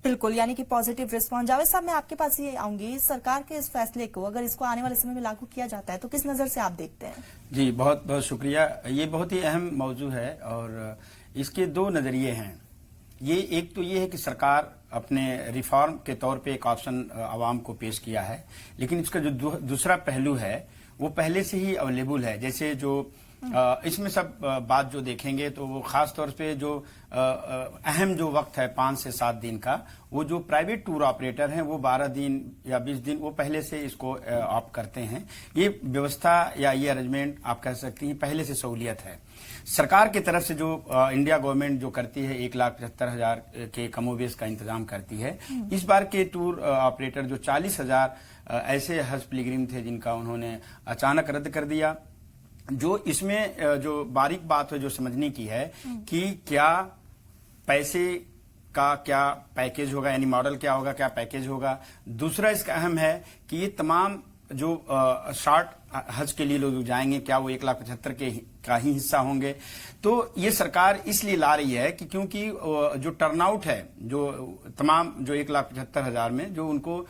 बिल्कुल, यानी कि पॉजिटिव रिस्पॉन्स। जावेद साहब, मैं आपके पास ये आऊंगी, सरकार के इस फैसले को अगर इसको आने वाले समय में लागू किया जाता है तो किस नजर से आप देखते हैं? जी, बहुत बहुत शुक्रिया। ये बहुत ही अहम मौजू है और इसके दो नजरिए हैं। ये एक तो ये है कि सरकार अपने रिफॉर्म के तौर पे एक ऑप्शन आवाम को पेश किया है, लेकिन इसका जो दूसरा पहलू है वो पहले से ही अवेलेबल है। जैसे जो इसमें सब बात जो देखेंगे तो वो खास तौर पे जो अहम जो वक्त है 5 से 7 दिन का, वो जो प्राइवेट टूर ऑपरेटर हैं वो 12 दिन या 20 दिन वो पहले से इसको ऑप्ट करते हैं। ये व्यवस्था या ये अरेंजमेंट आप कह सकती हैं पहले से सहूलियत है। सरकार की तरफ से जो इंडिया गवर्नमेंट जो करती है 1,75,000 के कमोबेश का इंतजाम करती है। इस बार के टूर ऑपरेटर जो 40,000 ऐसे हज पिलग्रिम थे जिनका उन्होंने अचानक रद्द कर दिया। जो इसमें जो बारीक बात है जो समझने की है कि क्या पैसे का क्या पैकेज होगा, यानी मॉडल क्या होगा, क्या पैकेज होगा। दूसरा इसका अहम है कि ये तमाम जो शॉर्ट हज के लिए लोग जाएंगे क्या वो 1,75,000 का ही हिस्सा होंगे। तो ये सरकार इसलिए ला रही है कि क्योंकि जो टर्नआउट है जो तमाम जो 1,75,000 में जो उनको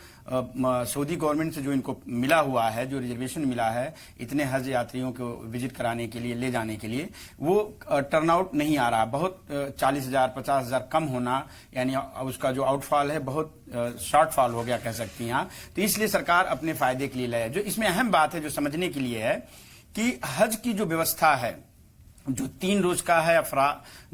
सऊदी गवर्नमेंट से जो इनको मिला हुआ है, जो रिजर्वेशन मिला है इतने हज यात्रियों को विजिट कराने के लिए, ले जाने के लिए, वो टर्नआउट नहीं आ रहा। बहुत 40,000 50,000 कम होना, यानी उसका जो आउटफॉल है बहुत शॉर्टफॉल हो गया कह सकती हैं। तो इसलिए सरकार अपने फायदे के लिए लाया। जो इसमें अहम बात है जो समझने के लिए है कि हज की जो व्यवस्था है जो 3 रोज का है,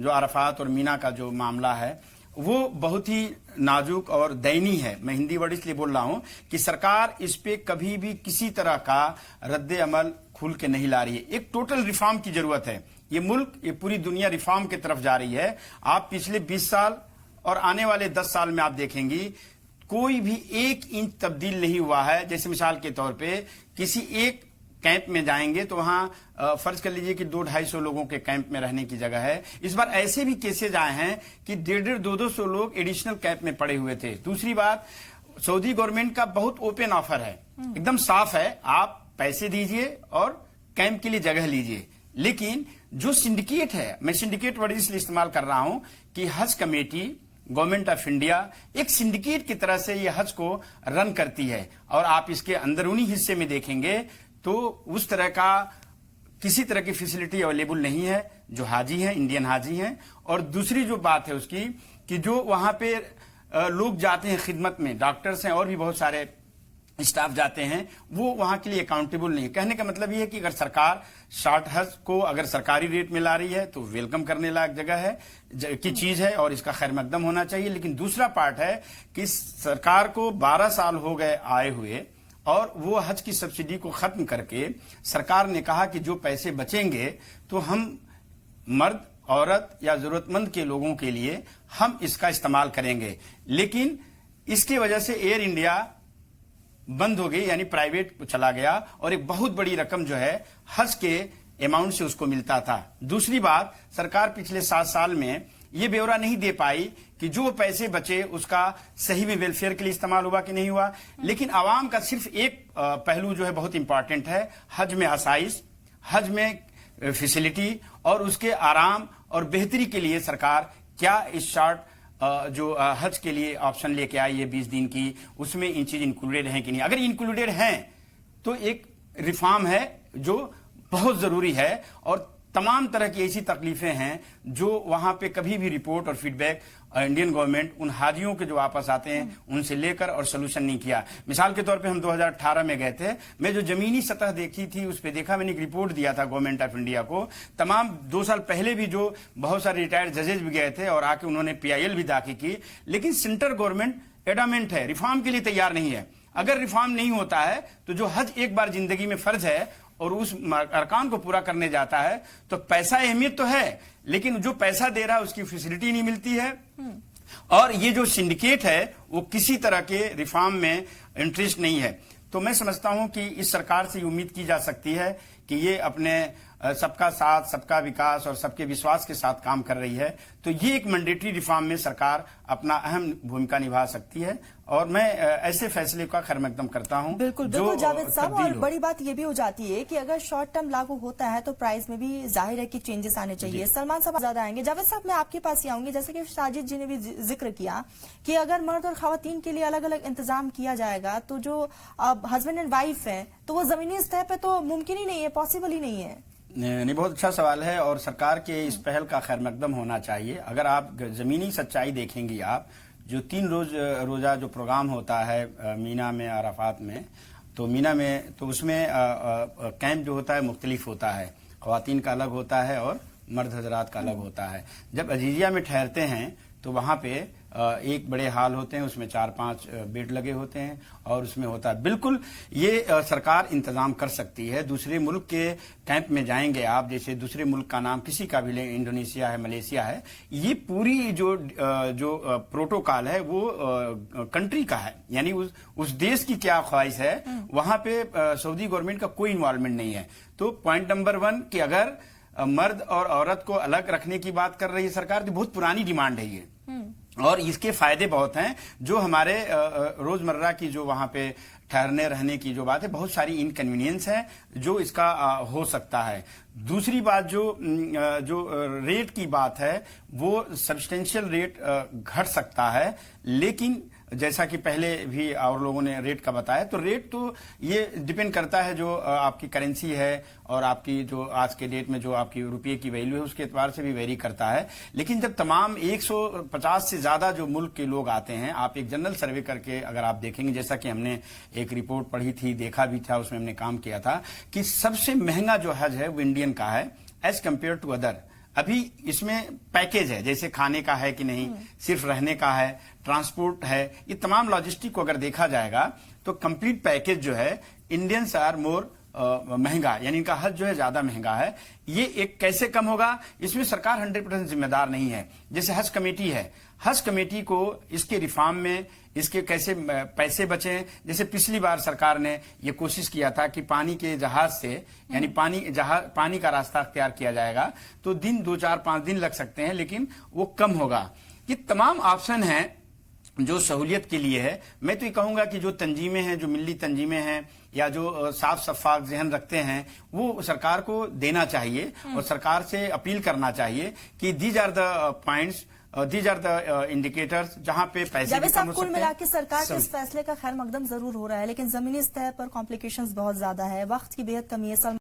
जो अरफात और मीना का जो मामला है वो बहुत ही नाजुक और दयनीय है। मैं हिंदी वर्ड इसलिए बोल रहा हूं कि सरकार इस पे कभी भी किसी तरह का रद्द अमल खुल के नहीं ला रही है। एक टोटल रिफॉर्म की जरूरत है। ये मुल्क, ये पूरी दुनिया रिफॉर्म की तरफ जा रही है। आप पिछले 20 साल और आने वाले 10 साल में आप देखेंगी कोई भी 1 इंच तब्दील नहीं हुआ है। जैसे मिसाल के तौर पे किसी एक कैंप में जाएंगे तो वहां फर्ज कर लीजिए कि 200-250 लोगों के कैंप में रहने की जगह है। इस बार ऐसे भी केसेज आए हैं कि 150-200 लोग एडिशनल कैंप में पड़े हुए थे। दूसरी बात, सऊदी गवर्नमेंट का बहुत ओपन ऑफर है, एकदम साफ है, आप पैसे दीजिए और कैंप के लिए जगह लीजिए। लेकिन जो सिंडिकेट है, मैं सिंडिकेट वर्ड इसलिए इस्तेमाल कर रहा हूं कि हज कमेटी गवर्नमेंट ऑफ इंडिया एक सिंडिकेट की तरह से ये हज को रन करती है और आप इसके अंदरूनी हिस्से में देखेंगे तो उस तरह का किसी तरह की फैसिलिटी अवेलेबल नहीं है जो हाजी हैं, इंडियन हाजी हैं। और दूसरी जो बात है उसकी कि जो वहां पे लोग जाते हैं खिदमत में, डॉक्टर्स हैं और भी बहुत सारे स्टाफ जाते हैं, वो वहां के लिए अकाउंटेबल नहीं है। कहने का मतलब ये है कि अगर सरकार शॉर्ट हज को अगर सरकारी रेट में ला रही है तो वेलकम करने लायक जगह है की चीज है और इसका खैर मकदम होना चाहिए। लेकिन दूसरा पार्ट है कि सरकार को 12 साल हो गए आए हुए और वो हज की सब्सिडी को खत्म करके सरकार ने कहा कि जो पैसे बचेंगे तो हम मर्द, औरत या जरूरतमंद के लोगों के लिए हम इसका इस्तेमाल करेंगे। लेकिन इसकी वजह से एयर इंडिया बंद हो गई, यानी प्राइवेट चला गया और एक बहुत बड़ी रकम जो है हज के अमाउंट से उसको मिलता था। दूसरी बात, सरकार पिछले 7 साल में ये ब्यौरा नहीं दे पाई कि जो पैसे बचे उसका सही में वेलफेयर के लिए इस्तेमाल हुआ कि नहीं हुआ। लेकिन आवाम का सिर्फ एक पहलू जो है बहुत इंपॉर्टेंट है, हज में आसाइश, हज में फैसिलिटी और उसके आराम और बेहतरी के लिए सरकार क्या इस शॉर्ट जो हज के लिए ऑप्शन लेके आई है 20 दिन की, उसमें इन चीज इंक्लूडेड है कि नहीं। अगर इंक्लूडेड हैं तो एक रिफॉर्म है जो बहुत जरूरी है और तमाम तरह की ऐसी तकलीफें हैं जो वहां पे कभी भी रिपोर्ट और फीडबैक इंडियन गवर्नमेंट उन हाजियों के जो वापस आते हैं उनसे लेकर और सोल्यूशन नहीं किया। मिसाल के तौर पे हम 2018 में गए थे, मैं जो जमीनी सतह देखी थी उस पे देखा, मैंने एक रिपोर्ट दिया था गवर्नमेंट ऑफ इंडिया को। तमाम 2 साल पहले भी जो बहुत सारे रिटायर्ड जजेज भी गए थे और आके उन्होंने PIL भी दाखिल की। लेकिन सेंट्रल गवर्नमेंट एडामेंट है, रिफॉर्म के लिए तैयार नहीं है। अगर रिफॉर्म नहीं होता है तो जो हज एक बार जिंदगी में फर्ज है और उस अरकान को पूरा करने जाता है तो पैसा अहमियत तो है, लेकिन जो पैसा दे रहा है उसकी फैसिलिटी नहीं मिलती है। और ये जो सिंडिकेट है वो किसी तरह के रिफॉर्म में इंटरेस्ट नहीं है। तो मैं समझता हूं कि इस सरकार से उम्मीद की जा सकती है कि ये अपने सबका साथ, सबका विकास और सबके विश्वास के साथ काम कर रही है, तो ये एक मैंडेटरी रिफॉर्म में सरकार अपना अहम भूमिका निभा सकती है और मैं ऐसे फैसले का खैर मकदम करता हूं। बिल्कुल जो बिल्कुल जावेद साहब, तब्दील और हो। बड़ी बात ये भी हो जाती है कि अगर शॉर्ट टर्म लागू होता है तो प्राइस में भी जाहिर है कि चेंजेस आने चाहिए। सलमान साहब ज्यादा आएंगे। जावेद साहब, मैं आपके पास ही आऊंगी। जैसे कि साजिद जी ने भी जिक्र किया कि अगर मर्द और खवातीन के लिए अलग अलग इंतजाम किया जाएगा तो जो हस्बैंड एंड वाइफ है तो वो जमीनी स्तर पे तो मुमकिन ही नहीं है, पॉसिबल ही नहीं है। नहीं, बहुत अच्छा सवाल है और सरकार के इस पहल का खैर मकदम होना चाहिए। अगर आप जमीनी सच्चाई देखेंगी, आप जो 3 रोजा जो प्रोग्राम होता है मीना में, अराफात में, तो मीना में तो उसमें कैंप जो होता है मुख्तलिफ होता है, ख्वातीन का अलग होता है और मर्द हजरात का अलग होता है। जब अजीजिया में ठहरते हैं तो वहां पे एक बड़े हाल होते हैं, उसमें 4-5 बेड लगे होते हैं और उसमें होता है। बिल्कुल ये सरकार इंतजाम कर सकती है। दूसरे मुल्क के कैंप में जाएंगे आप, जैसे दूसरे मुल्क का नाम किसी का भी लें, इंडोनेशिया है, मलेशिया है, ये पूरी जो प्रोटोकॉल है वो कंट्री का है, यानी उस देश की क्या ख्वाहिश है, वहां पे सऊदी गवर्नमेंट का कोई इन्वॉल्वमेंट नहीं है। तो पॉइंट नंबर 1 कि अगर मर्द और औरत को अलग रखने की बात कर रही है सरकार, तो बहुत पुरानी डिमांड है ये, और इसके फायदे बहुत हैं। जो हमारे रोजमर्रा की जो वहां पे ठहरने रहने की जो बात है, बहुत सारी इनकन्वीनियंस है जो इसका हो सकता है। दूसरी बात जो रेट की बात है, वो सब्सटेंशियल रेट घट सकता है, लेकिन जैसा कि पहले भी और लोगों ने रेट का बताया, तो रेट तो ये डिपेंड करता है जो आपकी करेंसी है और आपकी जो आज के डेट में जो आपकी रुपये की वैल्यू है उसके एतबार से भी वेरी करता है। लेकिन जब तमाम 150 से ज्यादा जो मुल्क के लोग आते हैं, आप एक जनरल सर्वे करके अगर आप देखेंगे, जैसा कि हमने एक रिपोर्ट पढ़ी थी, देखा भी था, उसमें हमने काम किया था कि सबसे महंगा जो हज है वो इंडियन का है एज कंपेयर टू अदर। अभी इसमें पैकेज है, जैसे खाने का है कि नहीं, सिर्फ रहने का है, ट्रांसपोर्ट है, ये तमाम लॉजिस्टिक को अगर देखा जाएगा तो कंप्लीट पैकेज जो है इंडियंस आर मोर महंगा, यानी इनका हज जो है ज्यादा महंगा है। ये एक कैसे कम होगा, इसमें सरकार 100% जिम्मेदार नहीं है। जैसे हज कमेटी है, हज कमेटी को इसके रिफॉर्म में इसके कैसे पैसे बचें। जैसे पिछली बार सरकार ने ये कोशिश किया था कि पानी के जहाज से, यानी पानी का रास्ता अख्तियार किया जाएगा, तो दिन 2-4-5 दिन लग सकते हैं, लेकिन वो कम होगा। ये तमाम ऑप्शन हैं जो सहूलियत के लिए है। मैं तो ये कहूंगा कि जो तंजीमें हैं, जो मिली तंजीमें हैं या जो साफ शफाफ जहन रखते हैं, वो सरकार को देना चाहिए और सरकार से अपील करना चाहिए कि these are the points, these are the indicators जहां पे पैसे भी कम हो कुल सकते मिला हैं। के सरकार के इस फैसले का खैर मकदम जरूर हो रहा है, लेकिन जमीनी स्तर पर कॉम्प्लिकेशंस बहुत ज्यादा है, वक्त की बेहद कमी है।